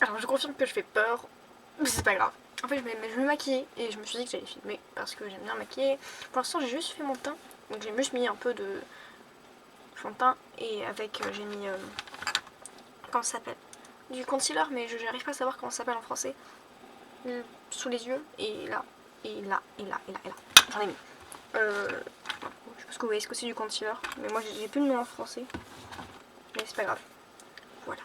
Alors je confirme que je fais peur, mais c'est pas grave. En fait je me maquillais et je me suis dit que j'allais filmer parce que j'aime bien maquiller. Pour l'instant j'ai juste fait mon teint, donc j'ai juste mis un peu de fond de teint et avec j'ai mis comment ça s'appelle, du concealer, mais je n'arrive pas à savoir comment ça s'appelle en français, sous les yeux et là et là et là et là et là j'en ai mis. Je pense que vous voyez ce que c'est du concealer, mais moi j'ai plus le nom en français, mais c'est pas grave. Voilà,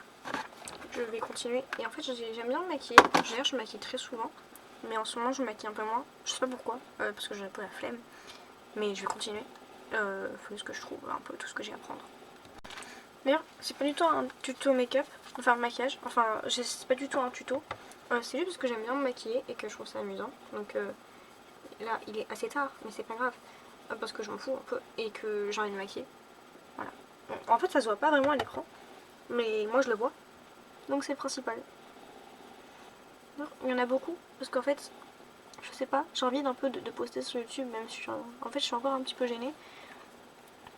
je vais continuer et en fait j'aime bien me maquiller. D'ailleurs je me maquille très souvent, mais en ce moment je me maquille un peu moins, je sais pas pourquoi, parce que j'ai un peu la flemme, mais je vais continuer. Faut juste que je trouve un peu tout ce que j'ai à prendre. D'ailleurs c'est pas du tout un tuto make-up, enfin maquillage, enfin c'est pas du tout un tuto, c'est juste parce que j'aime bien me maquiller et que je trouve ça amusant. Donc là il est assez tard, mais c'est pas grave, parce que je m'en fous un peu et que j'ai envie de me maquiller. Voilà. Bon, en fait ça se voit pas vraiment à l'écran, mais moi je le vois, donc c'est le principal. Il y en a beaucoup, parce qu'en fait, je sais pas, j'ai envie d'un peu de poster sur YouTube, même si en fait je suis encore un petit peu gênée.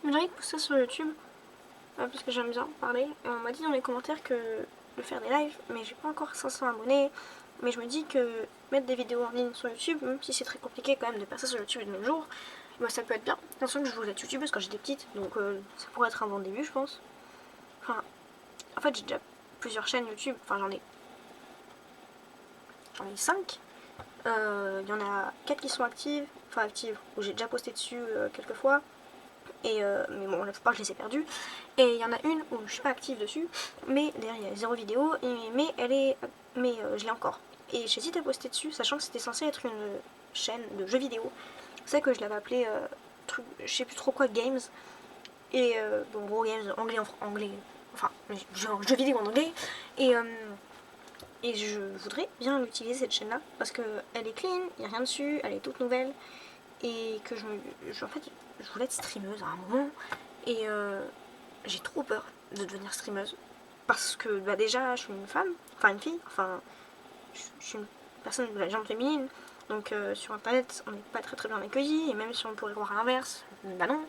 Mais j'ai envie de poster sur YouTube, parce que j'aime bien parler. Et on m'a dit dans les commentaires que de faire des lives, mais j'ai pas encore 500 abonnés. Mais je me dis que mettre des vidéos en ligne sur YouTube, même si c'est très compliqué quand même de passer sur YouTube de nos jours, bah, ça peut être bien. Attention que je voulais être youtubeuse quand j'étais petite, donc ça pourrait être un bon début, je pense. Enfin, en fait, j'ai déjà plusieurs chaînes YouTube, enfin j'en ai 5. Il y en a 4 qui sont actives, où j'ai déjà posté dessus quelques fois. Mais bon, la plupart je les ai perdues. Et il y en a une où je suis pas active dessus, mais derrière il y a 0 vidéo, mais je l'ai encore. Et j'hésite à poster dessus, sachant que c'était censé être une chaîne de jeux vidéo. C'est vrai que je l'avais appelé je sais plus trop quoi, Games. Et bon, gros Games, anglais, enfin, jeux vidéo en anglais. Et je voudrais bien l'utiliser cette chaîne là parce qu'elle est clean, il n'y a rien dessus, elle est toute nouvelle. Et que en fait, je voulais être streameuse à un moment. Et j'ai trop peur de devenir streameuse. Parce que bah, déjà, je suis une femme, enfin une fille, enfin je suis une personne de la gente féminine. Donc sur internet, on n'est pas très très bien accueillis. Et même si on pourrait croire à l'inverse, bah non.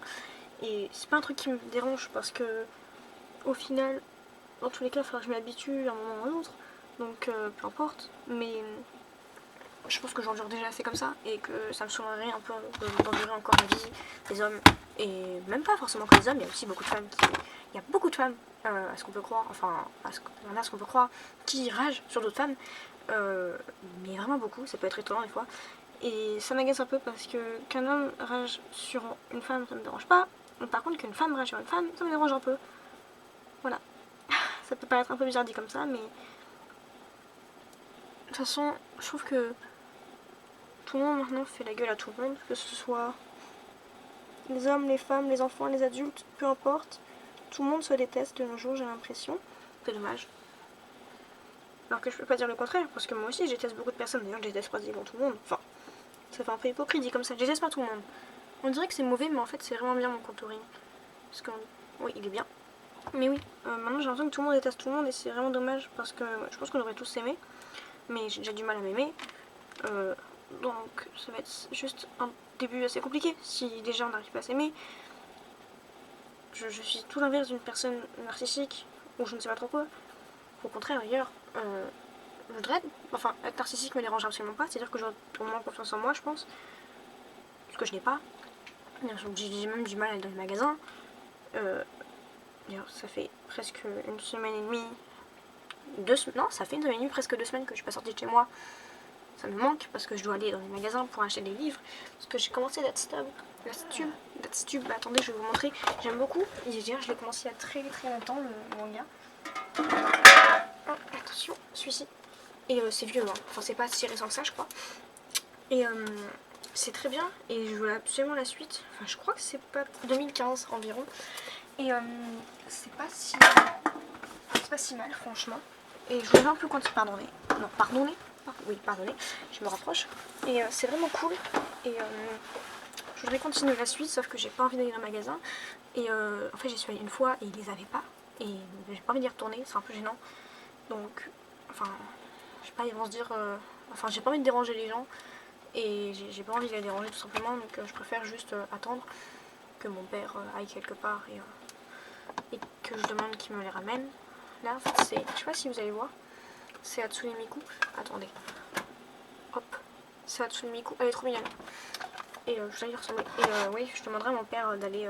Et c'est pas un truc qui me dérange parce que au final, dans tous les cas, il faudra que je m'habitue à un moment ou à un autre. Donc peu importe. Mais je pense que j'endure déjà assez comme ça et que ça me saoulerait un peu d'endurer encore la vie des hommes. Et même pas forcément que les hommes, il y a aussi beaucoup de femmes qui. Il y a beaucoup de femmes, à ce qu'on peut croire, enfin, à ce qu'on peut croire, qui ragent sur d'autres femmes. Mais vraiment beaucoup, ça peut être étonnant des fois. Et ça m'agace un peu parce que qu'un homme rage sur une femme, ça me dérange pas. Par contre, qu'une femme rage sur une femme, ça me dérange un peu. Voilà. Ça peut paraître un peu bizarre dit comme ça, mais. De toute façon, je trouve que tout le monde maintenant fait la gueule à tout le monde, que ce soit les hommes, les femmes, les enfants, les adultes, peu importe. Tout le monde se déteste de nos jours, j'ai l'impression. C'est dommage. Alors que je peux pas dire le contraire, parce que moi aussi je déteste beaucoup de personnes. D'ailleurs, je déteste pratiquement tout le monde. Enfin, ça fait un peu hypocrite dit comme ça. Je déteste pas tout le monde. On dirait que c'est mauvais, mais en fait, c'est vraiment bien mon contouring. Parce que, oui, il est bien. Mais oui, maintenant j'ai l'impression que tout le monde déteste tout le monde et c'est vraiment dommage parce que je pense qu'on devrait tous s'aimer. Mais j'ai déjà du mal à m'aimer. Donc ça va être juste un début assez compliqué si déjà on n'arrive pas à s'aimer. Je suis tout l'inverse d'une personne narcissique ou je ne sais pas trop quoi. Au contraire d'ailleurs, je voudrais, enfin être narcissique me dérange absolument pas, c'est-à-dire que j'aurais au moins confiance en moi je pense, ce que je n'ai pas. J'ai même du mal à aller dans les magasins. D'ailleurs ça fait presque une semaine et demie, non ça fait une semaine et demie, presque 2 semaines que je suis pas sortie de chez moi. Ça me manque parce que je dois aller dans les magasins pour acheter des livres. Parce que j'ai commencé Datstub, attendez, je vais vous montrer. J'aime beaucoup. Je l'ai commencé il y a très très longtemps, le manga. Oh, attention, celui-ci. Et c'est vieux, hein. Enfin, c'est pas si récent que ça, je crois. Et c'est très bien. Et je veux absolument la suite. Enfin, je crois que c'est pas 2015 environ. Et c'est pas si mal, franchement. Et je voulais un peu continuer. Pardonnez. Oui, pardonnez, je me rapproche. Et c'est vraiment cool. Et je voudrais continuer la suite, sauf que j'ai pas envie d'aller dans le magasin. Et en fait, j'y suis allée une fois et ils les avaient pas. Et j'ai pas envie d'y retourner, c'est un peu gênant. Donc, enfin, je sais pas, ils vont se dire. Enfin, j'ai pas envie de déranger les gens. Et j'ai pas envie de les déranger tout simplement. Donc, je préfère juste attendre que mon père aille quelque part et que je demande qu'il me les ramène. Là, en fait, c'est. Je sais pas si vous allez voir. c'est Hatsune Miku. Attendez. Hop. C'est Hatsune Miku. Elle est trop mignonne. Et je vais lui ressembler. Et oui, je demanderai à mon père d'aller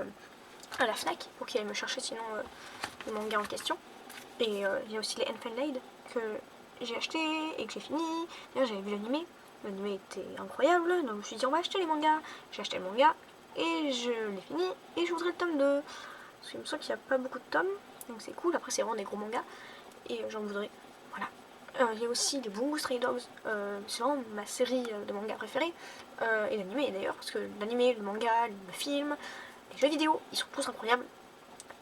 à la Fnac pour qu'il aille me chercher sinon le manga en question. Et il y a aussi les Enfenlade que j'ai acheté et que j'ai fini. D'ailleurs, j'avais vu l'animé. L'animé était incroyable. Donc je me suis dit, on va acheter les mangas. J'ai acheté le manga et je l'ai fini. Et je voudrais le tome 2. Parce qu'il me semble qu'il n'y a pas beaucoup de tomes. Donc c'est cool. Après, c'est vraiment des gros mangas. Et j'en voudrais. Voilà. Il y a aussi les Bungo Stray Dogs. C'est vraiment ma série de mangas préférée. Et l'animé d'ailleurs. Parce que l'animé, le manga, le film, les jeux vidéo, ils sont tous incroyables.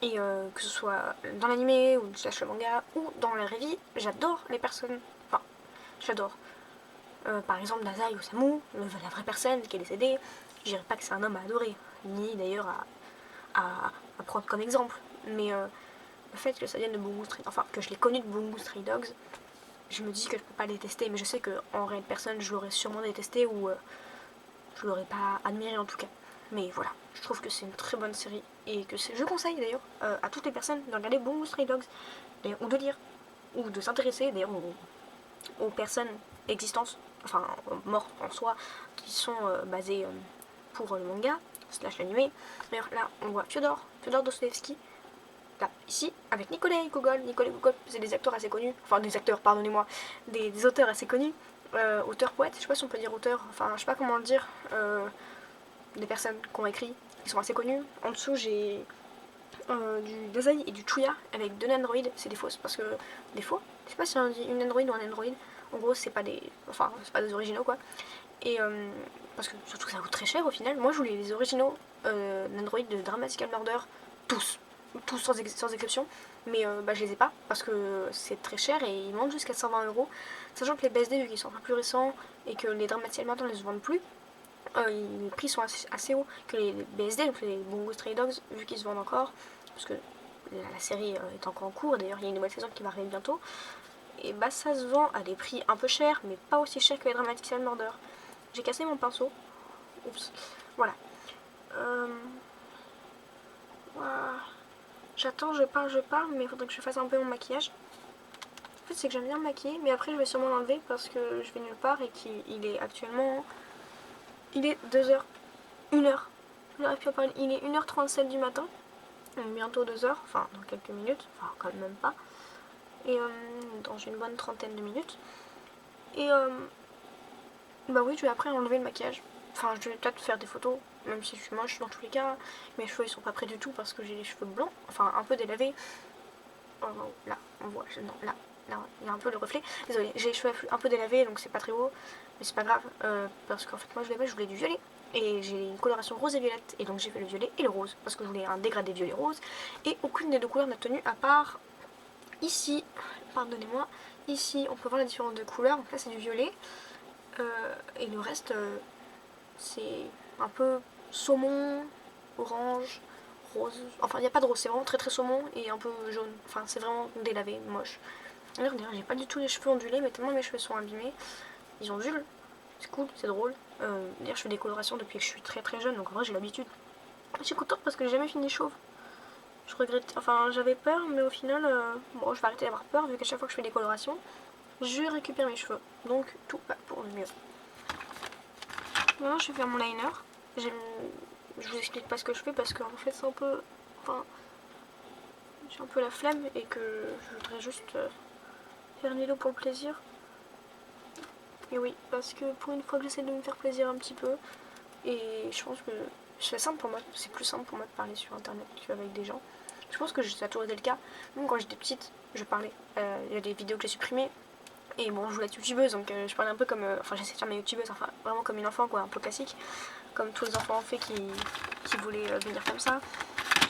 Et que ce soit dans l'animé ou slash le manga ou dans la vraie vie, j'adore les personnes. Enfin, j'adore. Par exemple, Dazai Osamu, la vraie personne qui est décédée, je dirais pas que c'est un homme à adorer, ni d'ailleurs à prendre comme exemple. Mais le fait que ça vienne de Bungo Stray, enfin que je l'ai connu de Bungo Stray Dogs, je me dis que je peux pas les détester, mais je sais qu'en réelle personne, je l'aurais sûrement détesté ou je l'aurais pas admiré en tout cas. Mais voilà, je trouve que c'est une très bonne série et que je conseille d'ailleurs à toutes les personnes de regarder Bungo Stray Dogs ou de lire ou de s'intéresser d'ailleurs aux personnes existantes, enfin mortes en soi, qui sont basées pour le manga slash l'animé. D'ailleurs là on voit Fyodor Dostoevsky, là ici avec Nikolai Gogol. C'est des acteurs assez connus, enfin des acteurs pardonnez-moi, des auteurs assez connus, auteurs poètes, je sais pas si on peut dire auteurs, enfin je sais pas comment le dire, des personnes qui ont écrit, qui sont assez connues. En dessous j'ai du Dazai et du Chuya avec deux Nandroid, c'est des fausses parce que des faux, je sais pas si on dit une Android ou un Android, en gros c'est pas des, enfin c'est pas des originaux quoi. Et parce que surtout ça coûte très cher au final. Moi je voulais les originaux Nandroid de Dramatical Murder, tous sans exception, mais bah, je les ai pas parce que c'est très cher et ils vendent jusqu'à 120€, sachant que les BSD vu qu'ils sont un peu plus récents et que les Dramatical Murder ne se vendent plus, les prix sont assez hauts que les BSD, donc les Bungo Stray Dogs, vu qu'ils se vendent encore, parce que la série est encore en cours, d'ailleurs il y a une nouvelle saison qui va arriver bientôt, et bah ça se vend à des prix un peu chers, mais pas aussi chers que les Dramatical Murder. J'ai cassé mon pinceau, oups, voilà. Voilà. J'attends, je parle, mais il faudrait que je fasse un peu mon maquillage. En fait c'est que j'aime bien me maquiller, mais après je vais sûrement l'enlever parce que je vais nulle part et qu'il est actuellement... Il est 2h, 1h. Il est 1h37 du matin, donc bientôt 2h, enfin dans quelques minutes, enfin quand même pas, et dans une bonne trentaine de minutes. Et bah oui, je vais après enlever le maquillage. Enfin, je vais peut-être faire des photos, même si je suis moche dans tous les cas. Mes cheveux ils sont pas prêts du tout parce que j'ai les cheveux blancs, enfin un peu délavés. Oh, là, on voit, non, là, il y a un peu le reflet. Désolée, j'ai les cheveux un peu délavés donc c'est pas très beau, mais c'est pas grave parce qu'en fait moi je voulais du violet. Et j'ai une coloration rose et violette, et donc j'ai fait le violet et le rose, parce que je voulais un dégradé violet rose, et aucune des deux couleurs n'a tenu à part ici, pardonnez-moi, ici on peut voir la différence de couleurs, donc là c'est du violet, et le reste c'est un peu saumon, orange, rose, enfin il n'y a pas de rose, c'est vraiment très très saumon et un peu jaune, enfin c'est vraiment délavé, moche. D'ailleurs j'ai pas du tout les cheveux ondulés, mais tellement mes cheveux sont abîmés, ils ondulent. C'est cool, c'est drôle. D'ailleurs, je fais des colorations depuis que je suis très très jeune, donc en vrai, j'ai l'habitude. Je suis contente parce que j'ai jamais fini chauve. Je regrette, enfin, j'avais peur, mais au final, bon, je vais arrêter d'avoir peur vu qu'à chaque fois que je fais des colorations, je récupère mes cheveux. Donc, tout va pour le mieux. Maintenant, je vais faire mon liner. Je vous explique pas ce que je fais parce qu'en fait, c'est un peu. Enfin, j'ai un peu la flemme et que je voudrais juste faire une vidéo pour le plaisir. Et oui, parce que pour une fois que j'essaie de me faire plaisir un petit peu, et je pense que c'est simple pour moi, c'est plus simple pour moi de parler sur internet qu'avec des gens. Je pense que ça a toujours été le cas. Même quand j'étais petite, je parlais. Il y a des vidéos que j'ai supprimées. Et bon, je voulais être youtubeuse, donc je parlais un peu comme. Enfin, j'essaie de faire ma youtubeuse, enfin, vraiment comme une enfant, quoi, un peu classique. Comme tous les enfants ont fait qui voulaient venir comme ça.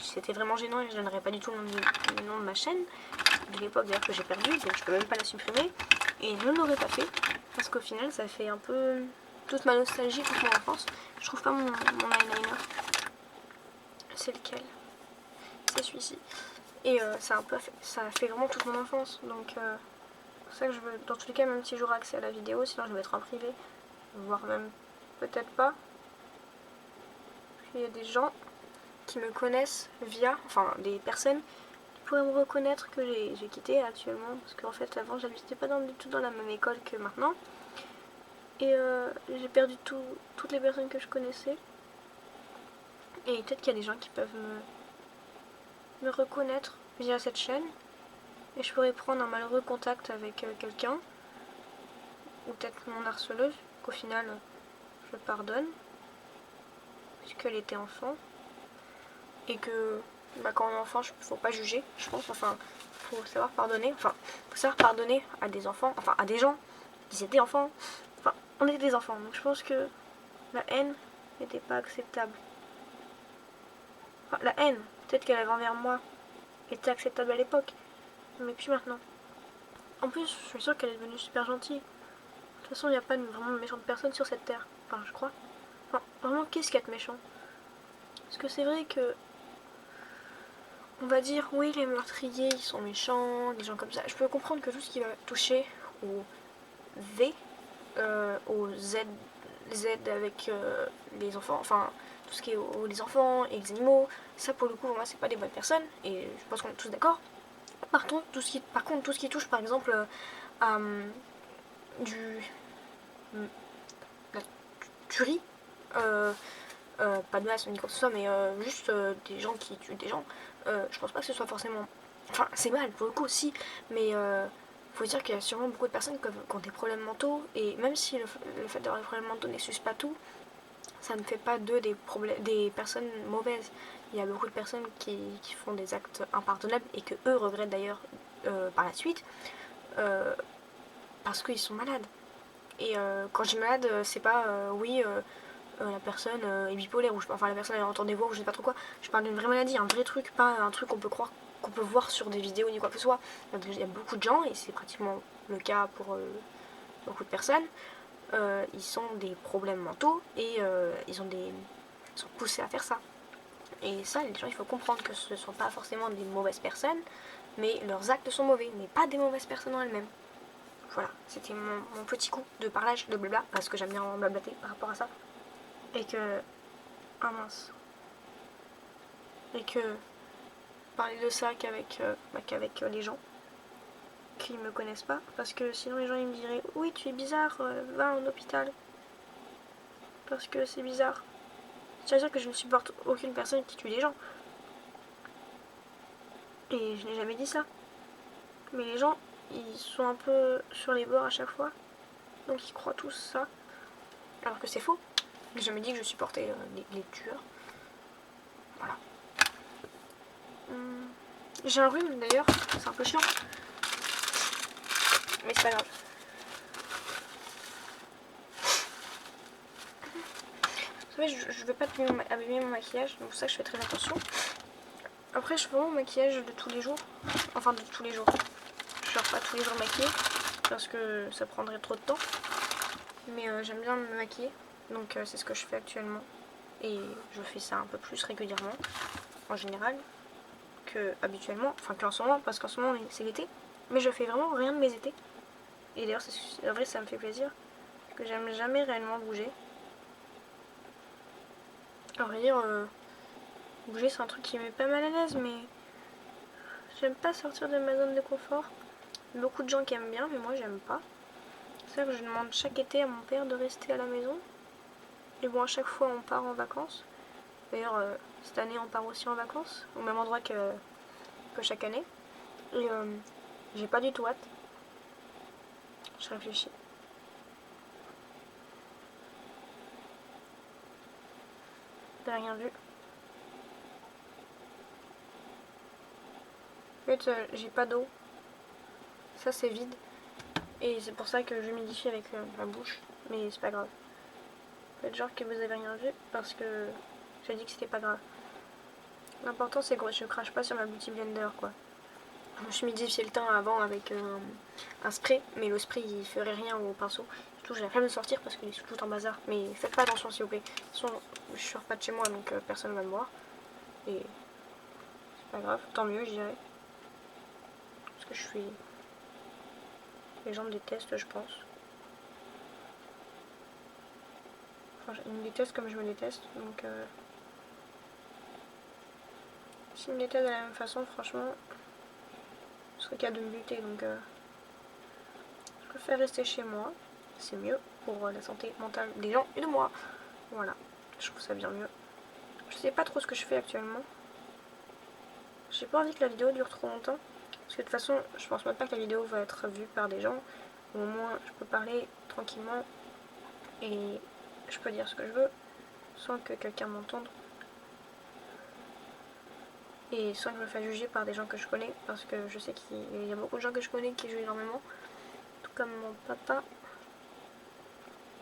C'était vraiment gênant et je donnerais pas du tout le nom de ma chaîne. De l'époque d'ailleurs que j'ai perdu, donc je peux même pas la supprimer. Et je ne l'aurais pas fait. Parce qu'au final, ça fait un peu toute ma nostalgie, toute mon enfance. Je trouve pas mon eyeliner. C'est lequel? C'est celui-ci. Et ça a fait vraiment toute mon enfance. Donc c'est pour ça que je veux, dans tous les cas, même si j'aurai accès à la vidéo, sinon je vais être en privé. Voire même peut-être pas. Puis il y a des gens qui me connaissent via, enfin des personnes qui pourrait me reconnaître que j'ai quitté actuellement, parce qu'en fait avant j'habitais pas du tout dans la même école que maintenant. Et j'ai perdu toutes les personnes que je connaissais. Et peut-être qu'il y a des gens qui peuvent me reconnaître via cette chaîne. Et je pourrais prendre un malheureux contact avec quelqu'un. Ou peut-être mon harceleuse, qu'au final je pardonne. Puisqu'elle était enfant. Et que quand on est enfant, faut pas juger, je pense. Enfin, faut savoir pardonner. Enfin, faut savoir pardonner à des enfants. Enfin, à des gens. Ils étaient enfants. Enfin, on était des enfants. Donc je pense que la haine n'était pas acceptable. Enfin, la haine, peut-être qu'elle avait envers moi, était acceptable à l'époque. Mais puis maintenant. En plus, je suis sûre qu'elle est devenue super gentille. De toute façon, il n'y a pas vraiment de méchante personne sur cette terre. Enfin, je crois. Enfin, vraiment, qu'est-ce qu'il y a de méchant? Parce que c'est vrai que on va dire, oui, les meurtriers, ils sont méchants, des gens comme ça. Je peux comprendre que tout ce qui va toucher au V, au Z, Z avec les enfants, enfin, tout ce qui est les enfants et les animaux, ça pour le coup, pour moi, c'est pas des bonnes personnes, et je pense qu'on est tous d'accord. Par contre, tout ce qui touche, par exemple, à du... la tuerie, pas de masse ni quoi que ce soit, mais juste des gens qui tuent des gens, je pense pas que ce soit forcément... Enfin, c'est mal pour le coup aussi, mais faut dire qu'il y a sûrement beaucoup de personnes qui ont des problèmes mentaux, et même si le fait d'avoir des problèmes mentaux n'excuse pas tout, ça ne fait pas d'eux des personnes mauvaises. Il y a beaucoup de personnes qui font des actes impardonnables et que eux regrettent d'ailleurs par la suite parce qu'ils sont malades. Et quand je dis malade, c'est pas oui, la personne est bipolaire, ou enfin la personne elle entend des voix, ou je sais pas trop quoi. Je parle d'une vraie maladie, un vrai truc, pas un truc qu'on peut voir sur des vidéos ni quoi que ce soit. Il y a beaucoup de gens, et c'est pratiquement le cas pour beaucoup de personnes, ils ont des problèmes mentaux et ils sont poussés à faire ça. Et ça, les gens, il faut comprendre que ce ne sont pas forcément des mauvaises personnes, mais leurs actes sont mauvais, mais pas des mauvaises personnes en elles-mêmes. Voilà, c'était mon petit coup de parlage, de blabla, parce que j'aime bien blablater par rapport à ça. Et que... Ah mince. Et que... Parler de ça qu'avec les gens qui me connaissent pas, parce que sinon les gens ils me diraient oui tu es bizarre, va en hôpital. Parce que c'est bizarre. C'est-à-dire que je ne supporte aucune personne qui tue des gens. Et je n'ai jamais dit ça. Mais les gens, ils sont un peu sur les bords à chaque fois. Donc ils croient tous ça. Alors que c'est faux. J'ai jamais dit que je supportais les tueurs. Voilà. J'ai un rhume d'ailleurs, c'est un peu chiant. Mais c'est pas grave. Vous savez, je veux pas abîmer mon maquillage, donc c'est pour ça que je fais très attention. Après, je fais vraiment mon maquillage de tous les jours. Enfin, de tous les jours. Je sors pas tous les jours maquillée, parce que ça prendrait trop de temps. Mais j'aime bien me maquiller, donc c'est ce que je fais actuellement. Et je fais ça un peu plus régulièrement, en général, que habituellement. Enfin, qu'en ce moment, parce qu'en ce moment, c'est l'été. Mais je fais vraiment rien de mes étés. Et d'ailleurs, en vrai, ça me fait plaisir, parce que j'aime jamais réellement bouger. À vrai dire, bouger, c'est un truc qui me met pas mal à l'aise, mais j'aime pas sortir de ma zone de confort. Beaucoup de gens qui aiment bien, mais moi, j'aime pas. C'est ça que je demande chaque été à mon père de rester à la maison. Et bon, à chaque fois, on part en vacances. D'ailleurs, cette année, on part aussi en vacances, au même endroit que chaque année. Et j'ai pas du tout hâte. Je réfléchis. T'as rien vu. En fait, j'ai pas d'eau. Ça, c'est vide. Et c'est pour ça que j'humidifie avec ma bouche. Mais c'est pas grave. Faites genre que vous avez rien vu parce que j'ai dit que c'était pas grave. L'important, c'est que je crache pas sur ma beauty blender, quoi. Je humidifiais le teint avant avec un spray, mais le spray il ferait rien au pinceau. Surtout j'ai la flemme de sortir parce qu'il est tout en bazar. Mais faites pas attention s'il vous plaît. De toute façon, je sors pas de chez moi donc personne va me voir. Et c'est pas grave, tant mieux je dirais. Parce que je suis... Les gens me détestent je pense. Enfin ils me détestent comme je me déteste donc... S'ils me détestent de la même façon franchement... cas de me buter, donc je préfère rester chez moi. C'est mieux pour la santé mentale des gens et de moi. Voilà, je trouve ça bien mieux. Je sais pas trop ce que je fais actuellement. J'ai pas envie que la vidéo dure trop longtemps. Parce que de toute façon, je pense même pas que la vidéo va être vue par des gens. Au moins, je peux parler tranquillement et je peux dire ce que je veux sans que quelqu'un m'entende. Et sans que je me fasse juger par des gens que je connais. Parce que je sais qu'il y a beaucoup de gens que je connais qui jouent énormément. Tout comme mon papa.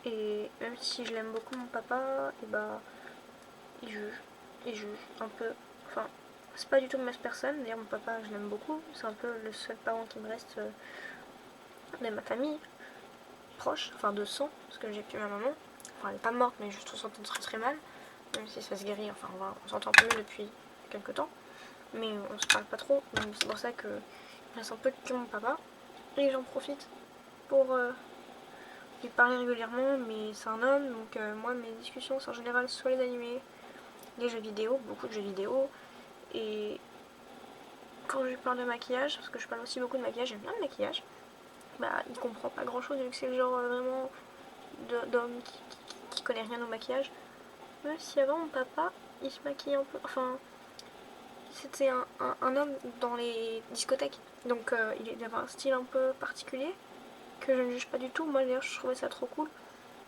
Et même si je l'aime beaucoup mon papa, et bah il juge. Il juge un peu. Enfin, c'est pas du tout ma même personne. D'ailleurs mon papa je l'aime beaucoup. C'est un peu le seul parent qui me reste de ma famille proche, enfin de sang, parce que j'ai plus ma maman. Enfin elle est pas morte mais je trouve s'entend très très mal. Même si ça se guérit, enfin on s'entend un peu mieux depuis quelques temps. Mais on se parle pas trop. Donc c'est pour ça que il reste un peu que mon papa. Et j'en profite pour lui parler régulièrement, mais c'est un homme, donc moi mes discussions c'est en général soit les animés, les jeux vidéo, beaucoup de jeux vidéo, et quand je lui parle de maquillage, parce que je parle aussi beaucoup de maquillage, j'aime bien le maquillage, bah il comprend pas grand chose vu que c'est le genre vraiment d'homme qui connaît rien au maquillage. Même si avant mon papa il se maquillait un peu, enfin c'était un homme dans les discothèques, donc il avait un style un peu particulier que je ne juge pas du tout. Moi d'ailleurs je trouvais ça trop cool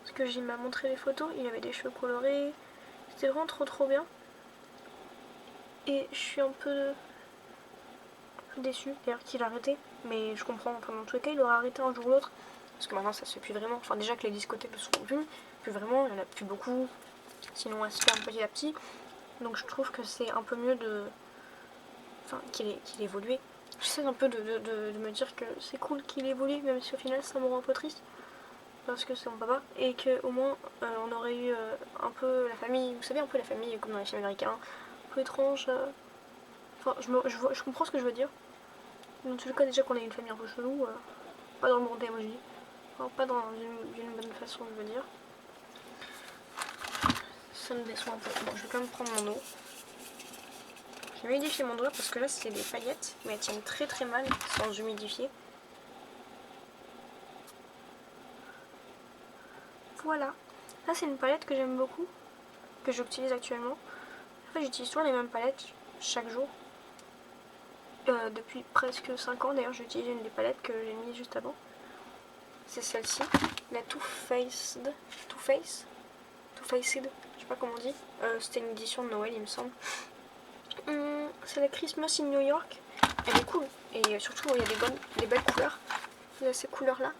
parce que il m'a montré les photos, il avait des cheveux colorés, c'était vraiment trop bien. Et je suis un peu déçue d'ailleurs qu'il a arrêté, mais je comprends, enfin dans tous les cas il aura arrêté un jour ou l'autre parce que maintenant ça se fait plus vraiment. Enfin déjà que les discothèques ne sont plus vraiment, il n'y en a plus beaucoup, sinon elles se ferment petit à petit. Donc je trouve que c'est un peu mieux de, enfin qu'il évolue. J'essaie un peu de me dire que c'est cool qu'il évolue, même si au final ça me rend un peu triste parce que c'est mon papa, et qu'au moins on aurait eu un peu la famille, vous savez, un peu la famille comme dans les films américains, un peu étrange. Enfin, je comprends ce que je veux dire. Dans tous les cas, déjà qu'on a une famille un peu chelou, pas dans le bon terme, je dis. Enfin, pas dans une bonne façon, je veux dire. Ça me déçoit un peu. Bon, je vais quand même prendre mon eau. Je vais humidifier mon doigt parce que là, c'est des paillettes, mais elles tiennent très mal sans humidifier. Voilà. Là, c'est une palette que j'aime beaucoup, que j'utilise actuellement. En fait, j'utilise toujours les mêmes palettes chaque jour. Depuis presque 5 ans, d'ailleurs, j'utilise une des palettes que j'ai mis juste avant. C'est celle-ci, la Too Faced, je sais pas comment on dit. C'était une édition de Noël, il me semble. C'est la Christmas in New York. Elle est cool. Et surtout, il y a des belles couleurs. Il y a ces couleurs-là.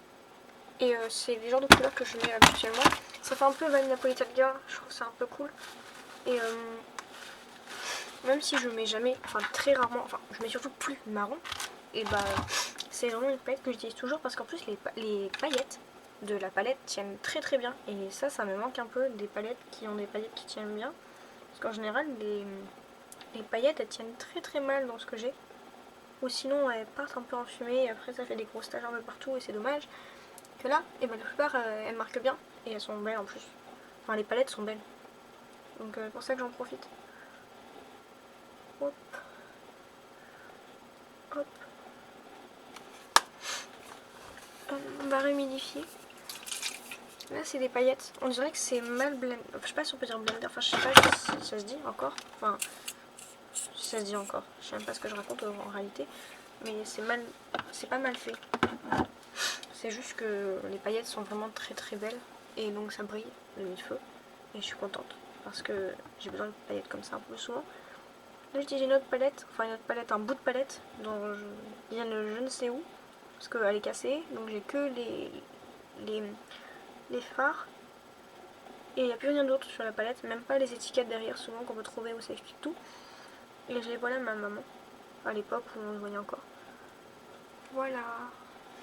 Et c'est les genres de couleurs que je mets habituellement. Ça fait un peu Vanilla Napolitana, je trouve ça un peu cool. Et même si je mets jamais, enfin très rarement, enfin je mets surtout plus marron, et bah c'est vraiment une palette que j'utilise toujours parce qu'en plus les paillettes de la palette tiennent très bien. Et ça me manque un peu, des palettes qui ont des paillettes qui tiennent bien. Parce qu'en général, les paillettes elles tiennent très mal dans ce que j'ai. Ou sinon elles partent un peu en fumée et après ça fait des grosses taches un peu partout et c'est dommage. Que là, et bah, la plupart elles marquent bien et elles sont belles en plus. Enfin les palettes sont belles. Donc c'est pour ça que j'en profite. Hop. Hop. On va réhumidifier. Là c'est des paillettes. On dirait que c'est mal blendé. Je sais pas si on peut dire blender. Enfin je sais pas si ça se dit encore. Enfin si ça se dit encore. Je sais même pas ce que je raconte en réalité. Mais c'est pas mal fait. C'est juste que les paillettes sont vraiment très belles. Et donc ça brille de mille feux. Et je suis contente. Parce que j'ai besoin de paillettes comme ça un peu souvent. Là j'utilise une autre palette. Enfin une autre palette, un bout de palette. Dont je viens de je ne sais où. Parce qu'elle est cassée. Donc j'ai que les fards. Et il n'y a plus rien d'autre sur la palette. Même pas les étiquettes derrière souvent qu'on peut trouver où ça explique tout. Et je les volais à ma maman. À l'époque où on se voyait encore. Voilà.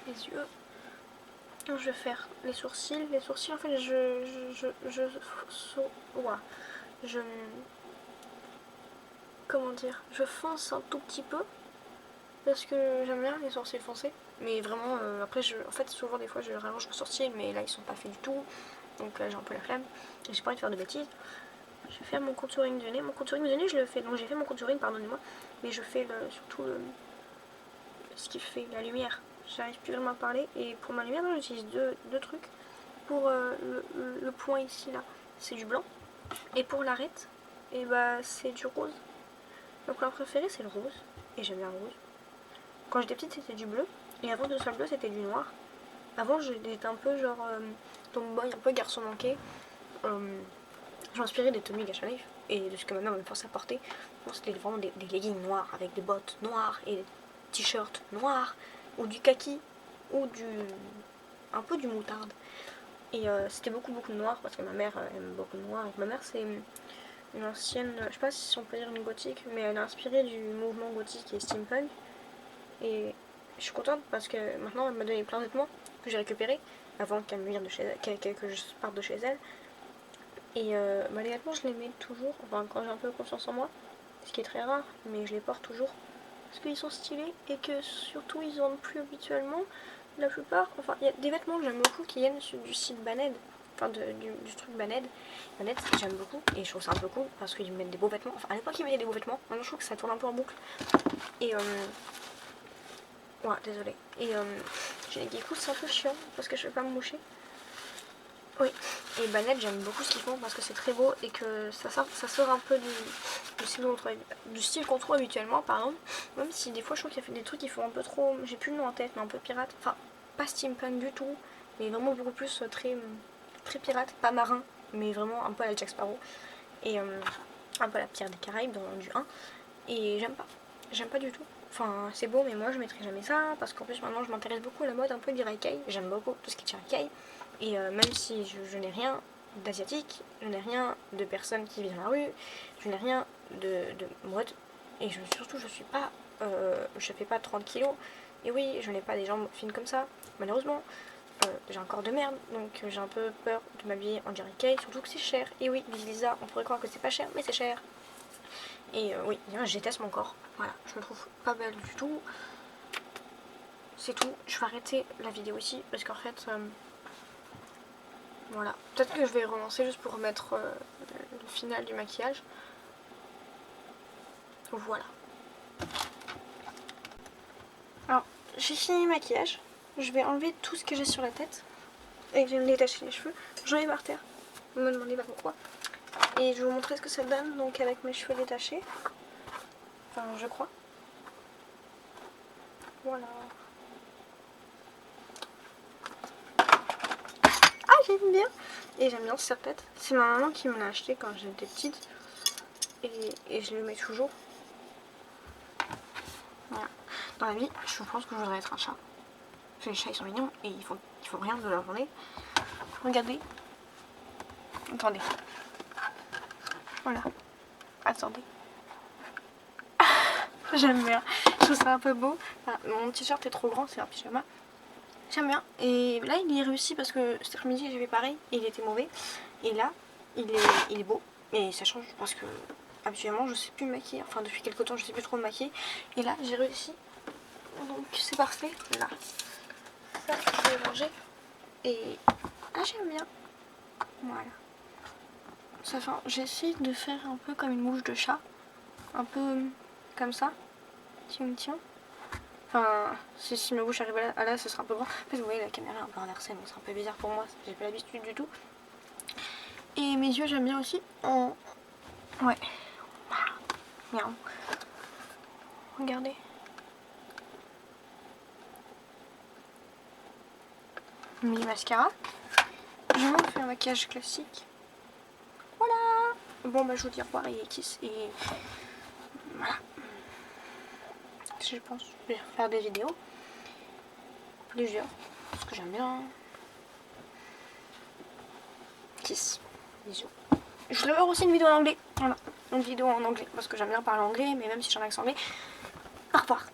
Les yeux. Je vais faire les sourcils. Les sourcils en fait comment dire, je fonce un tout petit peu parce que j'aime bien les sourcils foncés, mais vraiment après en fait souvent des fois je rallonge mes sourcils mais là ils sont pas faits du tout, donc là j'ai un peu la flemme et j'ai pas envie de faire de bêtises. Je vais faire mon contouring du nez. Mon contouring du nez je le fais, donc j'ai fait mon contouring, pardonnez-moi, mais je fais surtout ce qui fait la lumière. J'arrive plus vraiment à parler. Et pour ma lumière, j'utilise deux trucs. Pour le point ici, là, c'est du blanc. Et pour l'arête, et bah c'est du rose. Ma couleur préférée, c'est le rose. Et j'aime bien le rose. Quand j'étais petite, c'était du bleu. Et avant de ce soit le bleu, c'était du noir. Avant, j'étais un peu genre tomboy, un peu garçon manqué. Je m'inspirais des tenues Gacha Life et de ce que ma mère me forçait à porter. Bon, c'était vraiment des leggings noirs avec des bottes noires et des t-shirts noirs ou du kaki ou un peu du moutarde. Et c'était beaucoup de noir parce que ma mère aime beaucoup le noir. Ma mère, c'est une ancienne, je sais pas si on peut dire une gothique, mais elle est inspirée du mouvement gothique et steampunk. Et je suis contente parce que maintenant elle m'a donné plein de vêtements que j'ai récupérés avant qu'elle me vire de chez elle, que je parte de chez elle. Et les vêtements, je les mets toujours, enfin quand j'ai un peu confiance en moi, ce qui est très rare, mais je les porte toujours parce qu'ils sont stylés et que surtout ils vendent plus habituellement. La plupart, enfin il y a des vêtements que j'aime beaucoup qui viennent du site Baned, enfin du truc Baned. Baned, j'aime beaucoup et je trouve ça un peu cool parce qu'ils mettent des beaux vêtements. Enfin à l'époque ils mettaient des beaux vêtements, maintenant je trouve que ça tourne un peu en boucle. Et ouais, désolée. Et j'ai des écoutes, c'est un peu chiant parce que je vais pas me moucher. Oui, et Banette, j'aime beaucoup ce qu'ils font parce que c'est très beau et que ça sort un peu du style qu'on trouve habituellement, par exemple. Même si des fois je trouve qu'il y a des trucs qui font un peu trop, j'ai plus le nom en tête, mais un peu pirate. Enfin, pas steampunk du tout, mais vraiment beaucoup plus très pirate, pas marin, mais vraiment un peu à la Jack Sparrow. Et un peu à la Pierre des Caraïbes dans du 1. Et j'aime pas du tout. Enfin, c'est beau, mais moi je mettrai jamais ça parce qu'en plus maintenant je m'intéresse beaucoup à la mode un peu d'Irakai. J'aime beaucoup tout ce qui est Irakai. Et même si je n'ai rien d'asiatique, je n'ai rien de personnes qui vivent dans la rue, je n'ai rien de mode. Et surtout, je suis pas. Je fais pas 30 kilos. Et oui, je n'ai pas des jambes fines comme ça, malheureusement. J'ai un corps de merde, donc j'ai un peu peur de m'habiller en Irakai, surtout que c'est cher. Et oui, Lisa, on pourrait croire que c'est pas cher, mais c'est cher. Et oui, je déteste mon corps. Voilà, je me trouve pas belle du tout. C'est tout. Je vais arrêter la vidéo ici parce qu'en fait, voilà. Peut-être que je vais relancer juste pour remettre le final du maquillage. Voilà. Alors, j'ai fini le maquillage. Je vais enlever tout ce que j'ai sur la tête. Et je vais me détacher les cheveux. J'en ai par terre. Ne me demandez pas pourquoi. Et je vais vous montrer ce que ça donne donc avec mes cheveux détachés. Enfin, je crois. Voilà. Ah, j'aime bien. Et j'aime bien ce serre-tête. C'est ma maman qui me l'a acheté quand j'étais petite. Et je le mets toujours. Voilà. Dans la vie, je pense que je voudrais être un chat. Parce que les chats, ils sont mignons et ils font rien de leur journée. Regardez. Attendez. Voilà. Attendez. J'aime bien. Je trouve ça un peu beau. Enfin, mon t-shirt est trop grand, c'est un pyjama. J'aime bien. Et là, il est réussi parce que cet après-midi, j'ai fait pareil. Et il était mauvais. Et là, il est beau. Et ça change parce que habituellement, je sais plus me maquiller. Enfin, depuis quelques temps, je sais plus trop me maquiller. Et là, j'ai réussi. Donc, c'est parfait. Là. Ça, je vais manger. Et là, j'aime bien. Voilà. Ça fait... J'essaie de faire un peu comme une mouche de chat. Un peu comme ça. Tiens, tiens. Enfin, si ma bouche arrive à là, ce sera un peu grand. En fait, vous voyez, la caméra est un peu inversée, donc c'est un peu bizarre pour moi. J'ai pas l'habitude du tout. Et mes yeux, j'aime bien aussi. Ouais. Miaou. Regardez. Mini mascara. Je vais faire un maquillage classique. Voilà. Bon, bah, je vous dis au revoir et kiss. Et voilà. Je pense que je vais faire des vidéos. Plusieurs. Parce que j'aime bien. Kiss. Bisous. Je vais faire aussi une vidéo en anglais. Voilà. Une vidéo en anglais. Parce que j'aime bien parler anglais. Mais même si j'ai un accent anglais. Au revoir.